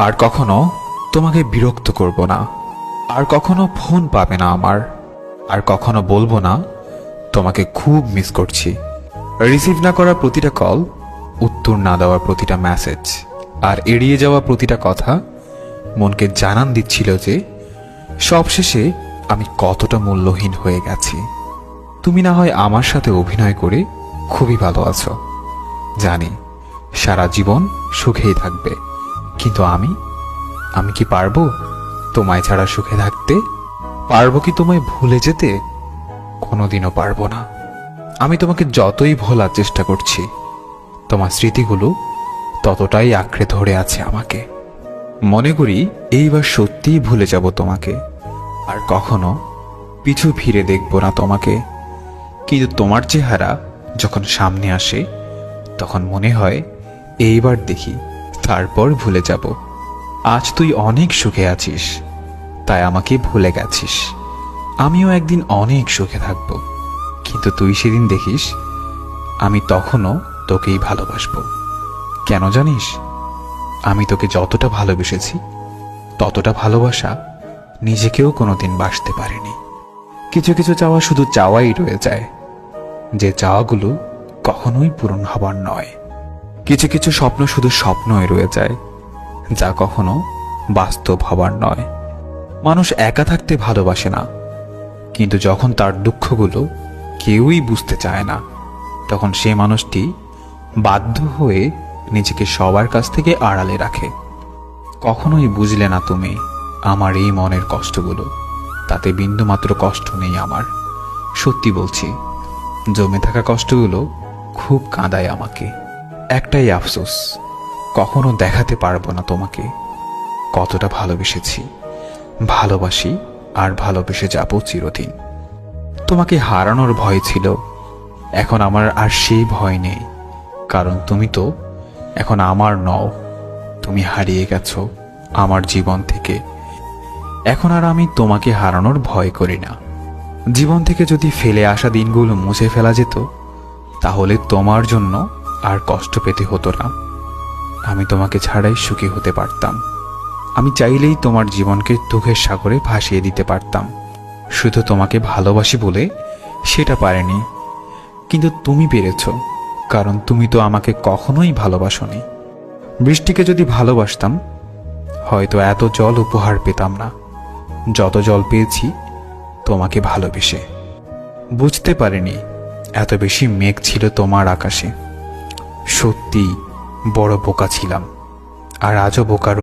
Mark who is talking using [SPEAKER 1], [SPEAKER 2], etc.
[SPEAKER 1] আর কখনো তোমাকে বিরক্ত করব না, আর কখনো ফোন পাবে না আমার, আর কখনো বলবো না তোমাকে খুব মিস করছি। রিসিভ না করা প্রতিটা কল, উত্তর না দেওয়া প্রতিটা মেসেজ, আর এড়িয়ে যাওয়া প্রতিটা কথা মনকে জানান দিচ্ছিল যে সবশেষে আমি কতটা মূল্যহীন হয়ে গেছি। তুমি না হয় আমার সাথে অভিনয় করে খুবই ভালো আছো, জানি সারা জীবন সুখেই থাকবে, কিন্তু আমি কি পারবো তোমায় ছাড়া সুখে থাকতে? পারবো কি তোমায় ভুলে যেতে? কোনোদিনও পারবো না। আমি তোমাকে যতই ভোলার চেষ্টা করছি, তোমার স্মৃতিগুলো ততটাই আঁকড়ে ধরে আছে আমাকে। মনে করি এইবার সত্যিই ভুলে যাব তোমাকে, আর কখনো পিছু ফিরে দেখব না তোমাকে। কিন্তু তোমার চেহারা যখন সামনে আসে, তখন মনে হয় এইবার দেখি, তারপর ভুলে যাব। আজ তুই অনেক সুখে আছিস, তাই আমাকে ভুলে গেছিস। আমিও একদিন অনেক সুখে থাকব, কিন্তু তুই সেদিন দেখিস আমি তখনও তোকেই ভালোবাসবো। কেন জানিস? আমি তোকে যতটা ভালোবেসেছি, ততটা ভালোবাসা নিজেকেও কোনোদিন বাসতে পারিনি। কিছু কিছু চাওয়া শুধু চাওয়াই রয়ে যায়, যে চাওয়াগুলো কখনোই পূরণ হবার নয়। কিছু কিছু স্বপ্ন শুধু স্বপ্নই রয়ে যায়, যা কখনো বাস্তব হবার নয়। মানুষ একা থাকতে ভালোবাসে না, কিন্তু যখন তার দুঃখগুলো কেউই বুঝতে চায় না, তখন সে মানুষটি বাধ্য হয়ে নিজেকে সবার কাছ থেকে আড়ালে রাখে। কখনোই বুঝলে না তুমি আমার এই মনের কষ্টগুলো, তাতে বিন্দুমাত্র কষ্ট নেই আমার। সত্যি বলছি, জমে থাকা কষ্টগুলো খুব কাঁদায় আমাকে। একটাই আফসোস, কখনো দেখাতে পারবো না তোমাকে কতটা ভালোবেসেছি, ভালোবাসি, আর ভালোবেসে যাব চিরদিন। তোমাকে হারানোর ভয় ছিল, এখন আমার আর সেই ভয় নেই, কারণ তুমি তো এখন আমার নও। তুমি হারিয়ে গেছো আমার জীবন থেকে। এখন আর আমি তোমাকে হারানোর ভয় করি না। জীবন থেকে যদি ফেলে আসা দিনগুলো মুছে ফেলা যেত, তাহলে তোমার জন্য আর কষ্ট পেতে হতো না। আমি তোমাকে ছাড়াই সুখী হতে পারতাম। আমি চাইলেই তোমার জীবনকে দুঃখের সাগরে ভাসিয়ে দিতে পারতাম। শুধু তোমাকে ভালোবাসি বলে সেটা পারেনি, কিন্তু তুমি পেরেছ, কারণ তুমি তো আমাকে কখনোই ভালোবাসোনি। বৃষ্টিকে যদি ভালোবাসতাম, হয়তো এত জল উপহার পেতাম না যত জল পেয়েছি তোমাকে ভালোবেসে। বুঝতে পারিনি এত বেশি মেঘ ছিল তোমার আকাশে। সত্যি বড় বোকা ছিলাম, আর আজও বোকার